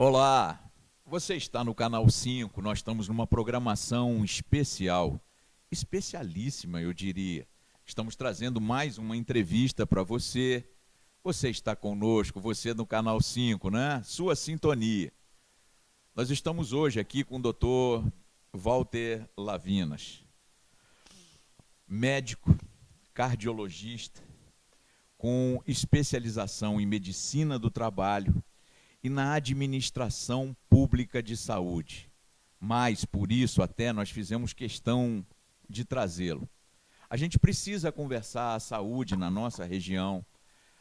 Olá, você está no Canal 5, nós estamos numa programação especial, especialíssima eu diria. Estamos trazendo mais uma entrevista para você. Você está conosco, você no Canal 5, né? Sua sintonia. Nós estamos hoje aqui com o Dr. Walter Lavinas, médico, cardiologista, com especialização em medicina do trabalho e na administração pública de saúde. Mas, por isso, até nós fizemos questão de trazê-lo. A gente precisa conversar a saúde na nossa região,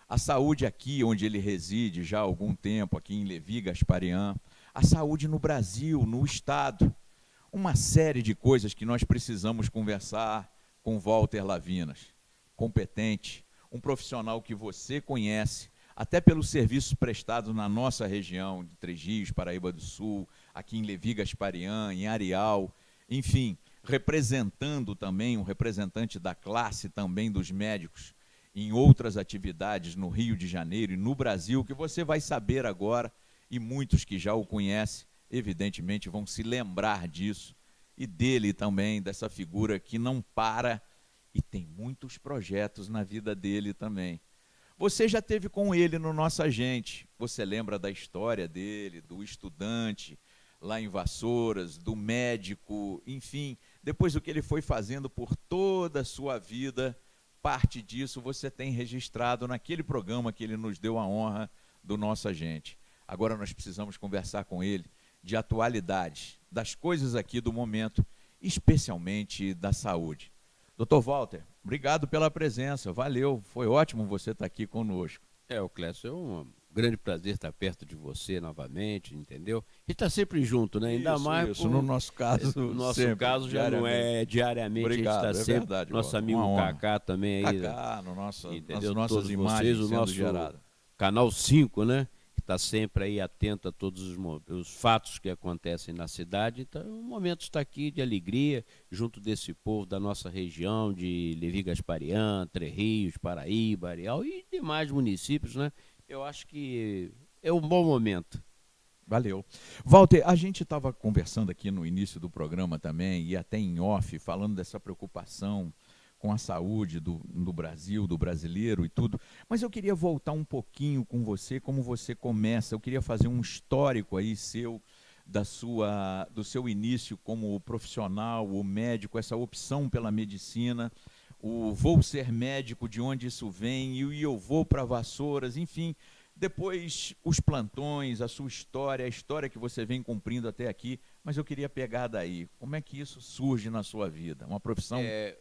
a saúde aqui onde ele reside já há algum tempo, aqui em Levi Gasparian, a saúde no Brasil, no Estado. Uma série de coisas que nós precisamos conversar com Walter Lavinas, competente, um profissional que você conhece, até pelos serviços prestados na nossa região de Três Rios, Paraíba do Sul, aqui em Levi Gasparian, em Areal, enfim, representando também, um representante da classe também dos médicos, em outras atividades no Rio de Janeiro e no Brasil, que você vai saber agora, e muitos que já o conhecem, evidentemente, vão se lembrar disso, e dele também, dessa figura que não para, e tem muitos projetos na vida dele também. Você já teve com ele no Nossa Gente, você lembra da história dele, do estudante lá em Vassouras, do médico, enfim, depois do que ele foi fazendo por toda a sua vida, parte disso você tem registrado naquele programa que ele nos deu a honra do Nossa Gente. Agora nós precisamos conversar com ele de atualidades, das coisas aqui do momento, especialmente da saúde. Dr. Walter, obrigado pela presença, valeu, foi ótimo você estar aqui conosco. O Clécio, é um grande prazer estar perto de você novamente, entendeu? E está sempre junto, né? Ainda mais isso, no nosso caso. No nosso sempre, caso já não é diariamente, obrigado, a gente está sempre. Verdade, nosso amigo Kaká também aí. Kaká, nas entendeu? nossas Todos imagens vocês, o sendo nosso geradas. Canal 5, né? Que está sempre aí atento a todos os fatos que acontecem na cidade. Então, o momento está aqui de alegria, junto desse povo da nossa região, de Levi Gasparian, Três Rios, Paraíba, Areal e demais municípios, né? Eu acho que é um bom momento. Valeu. Walter, a gente estava conversando aqui no início do programa também, e até em off, falando dessa preocupação com a saúde do Brasil, do brasileiro e tudo, mas eu queria voltar um pouquinho com você, como você começa, eu queria fazer um histórico aí seu, do seu início como profissional, o médico, essa opção pela medicina, o vou ser médico, de onde isso vem, e eu vou para Vassouras, enfim, depois os plantões, a sua história, a história que você vem cumprindo até aqui, mas eu queria pegar daí, como é que isso surge na sua vida, uma profissão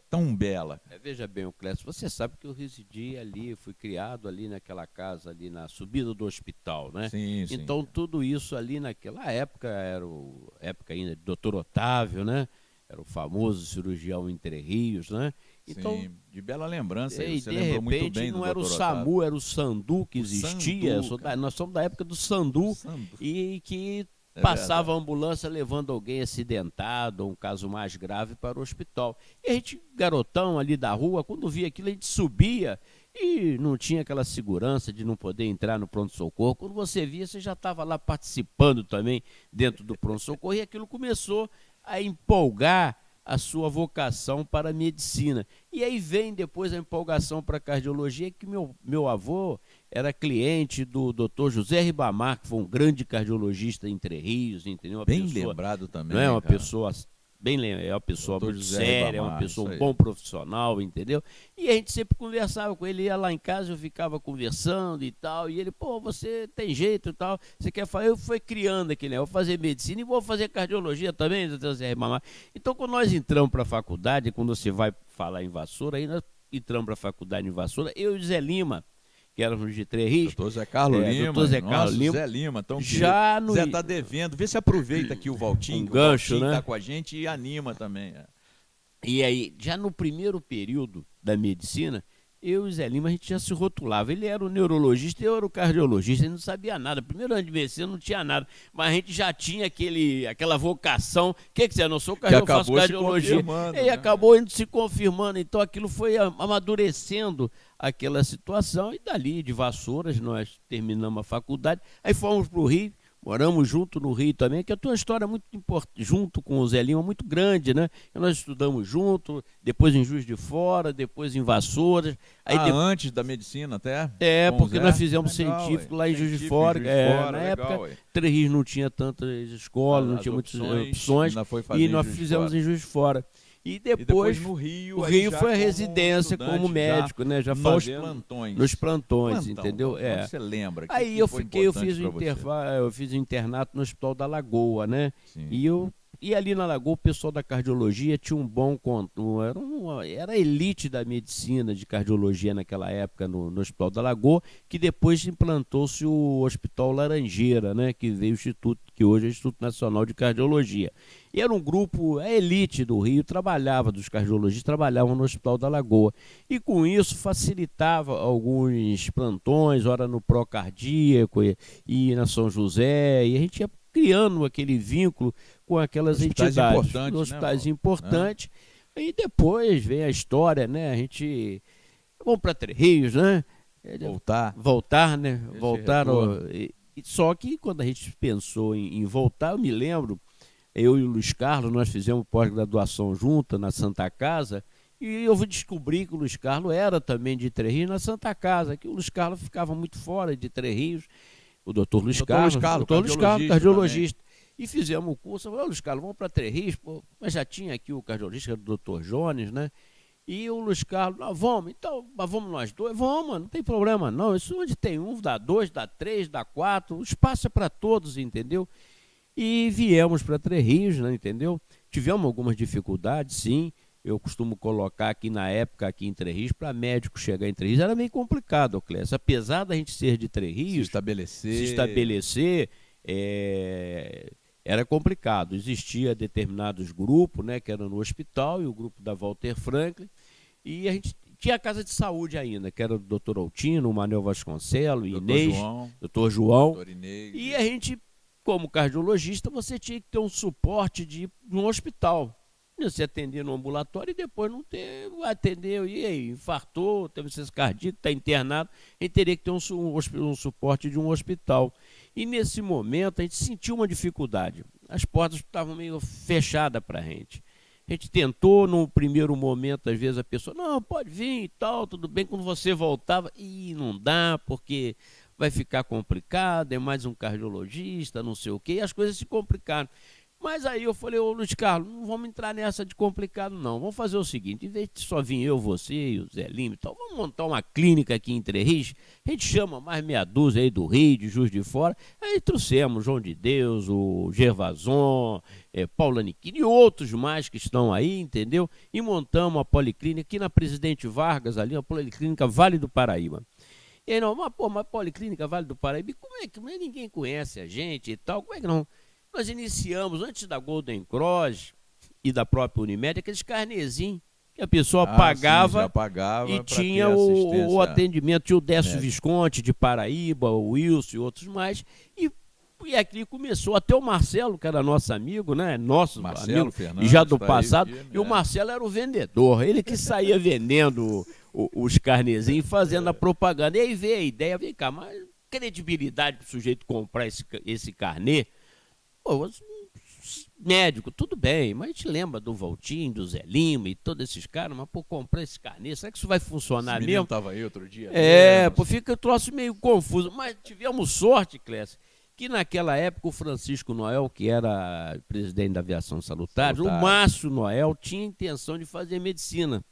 tão bela? Veja bem, Clécio, você sabe que eu residi ali, fui criado ali naquela casa, ali na subida do hospital, né? Sim, sim. Então tudo isso ali naquela época, era a época ainda de Dr. Otávio, né? Era o famoso cirurgião em Três Rios, né? Então, sim, de bela lembrança, e você de lembrou repente muito bem do não era o Dr. SAMU, Otávio. era o SANDU que existia. Nós somos da época do SANDU, e que passava a ambulância levando alguém acidentado, ou um caso mais grave, para o hospital. E a gente, garotão ali da rua, quando via aquilo, a gente subia e não tinha aquela segurança de não poder entrar no pronto-socorro. Quando você via, você já estava lá participando também dentro do pronto-socorro, e aquilo começou a empolgar a sua vocação para a medicina. E aí vem depois a empolgação para a cardiologia, que meu avô era cliente do Dr. José Ribamar, que foi um grande cardiologista em Três Rios, entendeu? Bem lembrado também, não é uma cara. pessoa é uma pessoa muito José séria, é Ribamar, uma pessoa, isso um aí. bom profissional, entendeu? E a gente sempre conversava com ele, ia lá em casa, eu ficava conversando e tal, e ele, pô, você tem jeito e tal, você quer fazer? Eu fui criando aquele, né? Vou fazer medicina e vou fazer cardiologia também, Dr. José Ribamar. Então, quando nós entramos para a faculdade, quando você vai falar em Vassoura, aí nós entramos para a faculdade em Vassoura, eu e Zé Lima, que éramos de Três Rios. Doutor Zé Carlos Lima. Doutor Zé Carlos Lima. Zé Lima, tão já no... Zé está devendo. Vê se aproveita aqui o Valtinho, um gancho, o Valtinho né? está com a gente e anima também. E aí, já no primeiro período da medicina, eu e o Zé Lima, a gente já se rotulava. Ele era o neurologista e eu era o cardiologista, ele não sabia nada. Primeiro ano de medicina não tinha nada, mas a gente já tinha aquela vocação. O que você é? Não sou cardiologista, eu faço cardiologia. E acabou indo se confirmando. Então aquilo foi amadurecendo aquela situação. E dali, de Vassouras, nós terminamos a faculdade. Aí fomos para o Rio, Moramos junto no Rio também, que a tua história é muito importante, junto com o Zé Lima, muito grande, né? Nós estudamos junto, depois em Juiz de Fora, depois em Vassouras. Aí Antes da medicina até? Porque nós fizemos científico lá em Juiz de Fora. Na época, Três Rios não tinha tantas escolas, não tinha muitas opções, e nós fizemos em Juiz de Fora. E depois no Rio, o Rio foi a residência como médico, né? Já fazendo nos plantões, entendeu? Você lembra? Aí eu fiz internato no Hospital da Lagoa, né? Sim. E ali na Lagoa o pessoal da cardiologia tinha um bom era a elite da medicina de cardiologia naquela época no Hospital da Lagoa, que depois implantou-se o Hospital Laranjeira, né? Que veio o Instituto, que hoje é o Instituto Nacional de Cardiologia. E era um grupo, a elite do Rio dos cardiologistas trabalhavam no Hospital da Lagoa. E com isso facilitava alguns plantões, ora no Procardíaco e na São José, e a gente ia criando aquele vínculo com aquelas entidades, hospitais importantes. E depois vem a história, né? A gente vamos para Três Rios, né? Voltar, né? Só que quando a gente pensou em voltar, eu me lembro, eu e o Luiz Carlos, nós fizemos pós-graduação junta na Santa Casa, e eu descobri que o Luiz Carlos era também de Três Rios na Santa Casa, que o Luiz Carlos ficava muito fora de Três Rios, o doutor Luiz Carlos, cardiologista. E fizemos o curso, eu falei, Luiz Carlos, vamos para Três Rios, mas já tinha aqui o cardiologista, o doutor Jones, né? E o Luiz Carlos, vamos, então, vamos nós dois, vamos, não tem problema não, isso onde tem um, dá dois, dá três, dá quatro, o espaço é para todos, entendeu? E viemos para Três Rios, né, entendeu? Tivemos algumas dificuldades, sim. Eu costumo colocar aqui na época, aqui em Três Rios, para médico chegar em Três Rios, era meio complicado, Clécio. Apesar da gente ser de Três Rios, se estabelecer era complicado. Existia determinados grupos, né, que eram no hospital, e o grupo da Walter Franklin, e a gente tinha a casa de saúde ainda, que era o doutor Altino, o Manuel Vasconcelos, Inês, doutor João, e a gente, como cardiologista, você tinha que ter um suporte de um hospital. Você atender no ambulatório e depois não ter, atendeu, e aí, infartou, teve insuficiência cardíaca, está internado, a gente teria que ter um suporte de um hospital. E nesse momento a gente sentiu uma dificuldade, as portas estavam meio fechadas para a gente. A gente tentou, no primeiro momento, às vezes a pessoa, não, pode vir e tal, tudo bem, quando você voltava, não dá, porque vai ficar complicado, é mais um cardiologista, não sei o quê, e as coisas se complicaram. Mas aí eu falei, ô Luiz Carlos, não vamos entrar nessa de complicado não, vamos fazer o seguinte, em vez de só vir eu, você e o Zé Lima e tal, vamos montar uma clínica aqui em Três Rios, a gente chama mais meia dúzia aí do Rio, de Juiz de Fora, aí trouxemos João de Deus, o Gervason, Paulo Aniquini e outros mais que estão aí, entendeu? E montamos uma policlínica aqui na Presidente Vargas, ali, uma policlínica Vale do Paraíba. E aí, não, mas policlínica Vale do Paraíba, como é que ninguém conhece a gente e tal, como é que não? Nós iniciamos, antes da Golden Cross e da própria Unimed, aqueles carnezinhos que a pessoa pagava e tinha o atendimento. Tinha o Décio Visconti de Paraíba, o Wilson e outros mais. E aqui começou até o Marcelo, que era nosso amigo, né? Nosso amigo, Fernandes, já do passado. E o Marcelo era o vendedor, ele que saía vendendo os carnezinhos, fazendo a propaganda. E aí veio a ideia, vem cá, mas credibilidade para o sujeito comprar esse carnê? Pô, médico, tudo bem, mas a gente lembra do Valtinho, do Zé Lima e todos esses caras, mas comprar esse carnê, será que isso vai funcionar mesmo? Estava aí outro dia. Fica o troço meio confuso, mas tivemos sorte, Clécio, que naquela época o Francisco Noel, que era presidente da Aviação Salutar, o Márcio Noel tinha intenção de fazer medicina.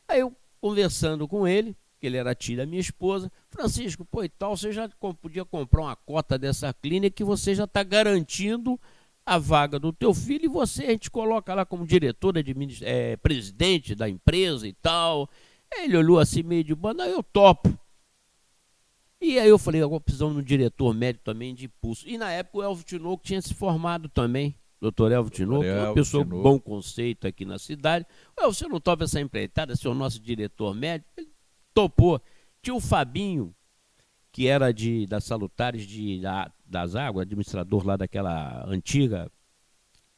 Aí eu, conversando com ele, que ele era tio da minha esposa, Francisco, pô, e tal, você já podia comprar uma cota dessa clínica que você já está garantindo a vaga do teu filho e a gente coloca lá como diretor, presidente da empresa e tal. Ele olhou assim meio de banda, eu topo. E aí eu falei, agora precisamos de um diretor médico também de impulso. E na época o Elvio Tinoco tinha se formado também, doutor Elvio Tinoco, uma pessoa com bom conceito aqui na cidade. Você não topa essa empreitada, ser o nosso diretor médico? Ele topou. Tinha o Fabinho, que era da Salutares das Águas, administrador lá daquela antiga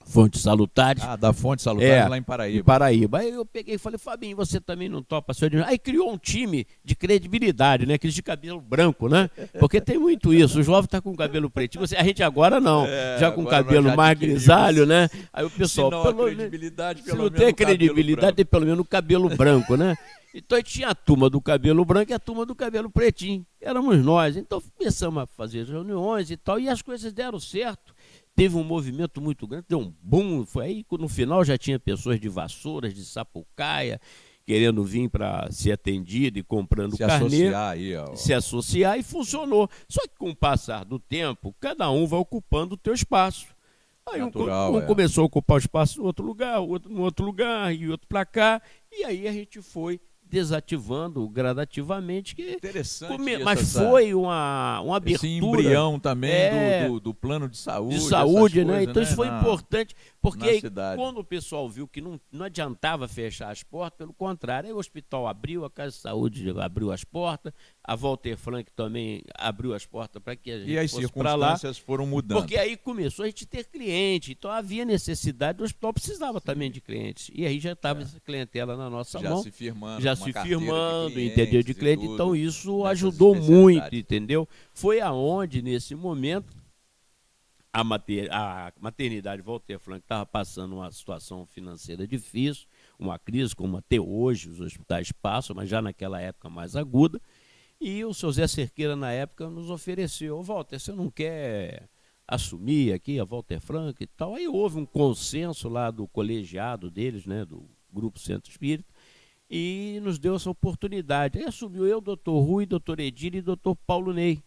Fontes Salutares. Da Fontes Salutares lá em Paraíba. Em Paraíba. Aí eu peguei e falei, Fabinho, você também não topa seu dinheiro? Aí criou um time de credibilidade, né? Aqueles de cabelo branco, né? Porque tem muito isso. O jovem tá com cabelo preto. A gente agora não. Já com cabelo mais grisalho, né? Aí o pessoal, se não tem credibilidade, tem pelo menos o cabelo branco, né? Então tinha a turma do cabelo branco e a turma do cabelo pretinho. Éramos nós. Então começamos a fazer reuniões e tal, e as coisas deram certo. Teve um movimento muito grande, deu um boom. Foi aí que no final já tinha pessoas de Vassouras, de Sapucaia, querendo vir para ser atendido e comprando carnê. Se associar, e funcionou. Só que com o passar do tempo, cada um vai ocupando o teu espaço. Aí um começou a ocupar o espaço no outro lugar, o outro no outro lugar, e outro para cá. E aí a gente foi desativando gradativamente. Interessante. Mas foi uma abertura. Esse embrião também do plano de saúde. De saúde, né? Coisas, então isso foi importante, porque aí, cidade. Quando o pessoal viu que não adiantava fechar as portas, pelo contrário, aí o hospital abriu, a Casa de Saúde abriu as portas, a Walter Frank também abriu as portas para que a gente fosse para lá. E as circunstâncias foram mudando. Porque aí começou a gente ter cliente, então havia necessidade, o hospital precisava também de clientes. E aí já estava essa clientela na nossa mão. Já se firmando, entendeu? De cliente. Então isso ajudou muito, entendeu? Foi aonde, nesse momento, a maternidade Walter Frank estava passando uma situação financeira difícil, uma crise como até hoje os hospitais passam, mas já naquela época mais aguda. E o seu Zé Cerqueira, na época, nos ofereceu: Walter, você não quer assumir aqui a Walter Frank e tal? Aí houve um consenso lá do colegiado deles, né, do Grupo Centro Espírita, e nos deu essa oportunidade. Aí assumiu eu, doutor Rui, doutor Edílio e doutor Paulo Ney.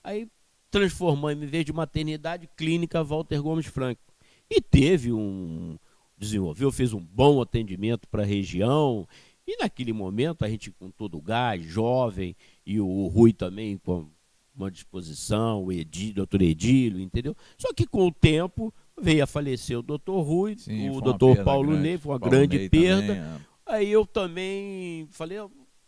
Aí transformamos, em vez de maternidade, clínica Walter Gomes Franco. E fez um bom atendimento para a região. E naquele momento, a gente com todo o gás, jovem, e o Rui também com uma disposição, o doutor Edílio, entendeu? Só que com o tempo veio a falecer o doutor Rui, o doutor Paulo Ney, foi uma grande perda. Também, Aí eu também falei,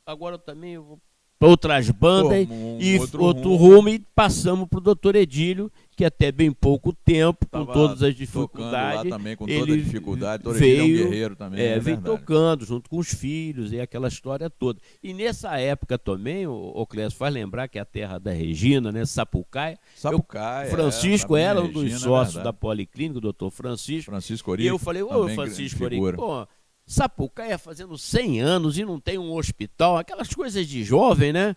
agora eu também vou para outras bandas e outro rumo, e passamos para o doutor Edílio, que até bem pouco tempo, com todas as dificuldades, lá também, com toda a dificuldade, veio, guerreiro também, veio tocando junto com os filhos e aquela história toda. E nessa época também, o Clécio faz lembrar que é a terra da Regina, né, Sapucaia. Francisco era um dos sócios da Policlínica, o doutor Francisco Orico. E eu falei, Francisco Orico, pô, Sapucaia fazendo 100 anos e não tem um hospital, aquelas coisas de jovem, né?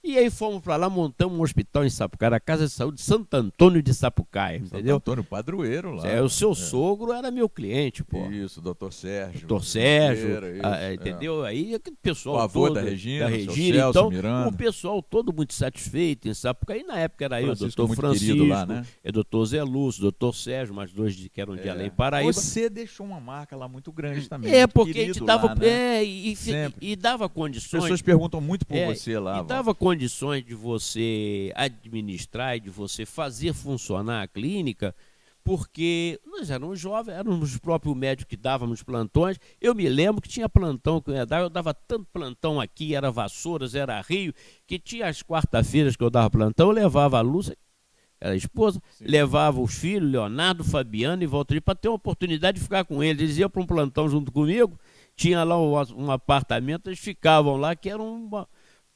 E aí fomos para lá, montamos um hospital em Sapucaia, a Casa de Saúde Santo Antônio de Sapucaia, entendeu? Santo Antônio, padroeiro lá. O seu sogro era meu cliente, pô. Isso, doutor Sérgio. Doutor Sérgio, entendeu? Aí o pessoal o avô todo, da Regina, Celso, então Miranda. O pessoal todo muito satisfeito em Sapucaia. E na época era eu, doutor Francisco, lá, né? Doutor Zé Lúcio, doutor Sérgio, mais dois que eram de Além Paraíba. Você deixou uma marca lá muito grande também. Porque a gente dava, lá, né? e dava condições. As pessoas perguntam muito por você lá. E dava condições de você administrar e de você fazer funcionar a clínica, porque nós éramos jovens, éramos os próprios médicos que dávamos plantões. Eu me lembro que tinha plantão que eu dava tanto plantão aqui, era Vassouras, era Rio, que tinha as quarta-feiras que eu dava plantão, eu levava a Lúcia, era a esposa, levava os filhos, Leonardo, Fabiano e Valtteri, para ter uma oportunidade de ficar com eles. Eles iam para um plantão junto comigo, tinha lá um apartamento, eles ficavam lá, que era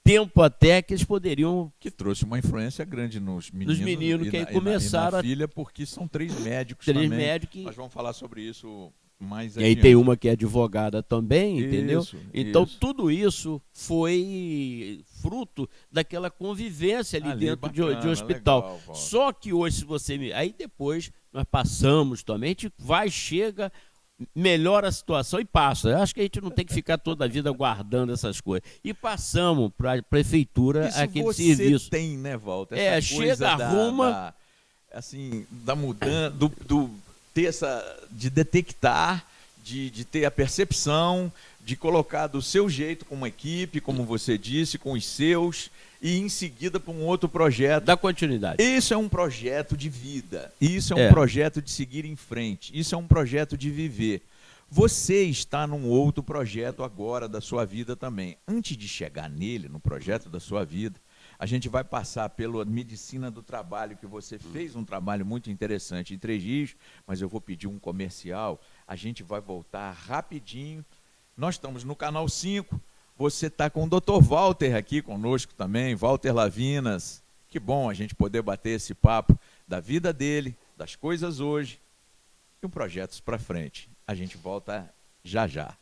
tempo até que eles poderiam... Que trouxe uma influência grande nos meninos que aí começaram e na filha, porque são 3 médicos também. Médicos. Nós vamos falar sobre isso mais adiante. E aí tem uma que é advogada também, entendeu? Então tudo isso foi fruto daquela convivência ali dentro bacana, de hospital. Legal, só que hoje, se você... Aí depois nós passamos também, a gente chega... melhora a situação e passa. Eu acho que a gente não tem que ficar toda a vida guardando essas coisas. E passamos para a prefeitura aquele serviço. Tem, né, Walter? Chega, arruma... da mudança, ter de detectar, de ter a percepção, de colocar do seu jeito com uma equipe, como você disse, com os seus, e em seguida para um outro projeto. Da continuidade. Isso é um projeto de vida, isso é um projeto de seguir em frente, isso é um projeto de viver. Você está num outro projeto agora da sua vida também. Antes de chegar nele, no projeto da sua vida, A gente vai passar pela medicina do trabalho, que você fez um trabalho muito interessante em Três Rios, mas eu vou pedir um comercial. A gente vai voltar rapidinho. Nós estamos no Canal 5. Você está com o Dr. Walter aqui conosco também, Walter Lavinas. Que bom a gente poder bater esse papo da vida dele, das coisas hoje e um projetos para frente. A gente volta já já.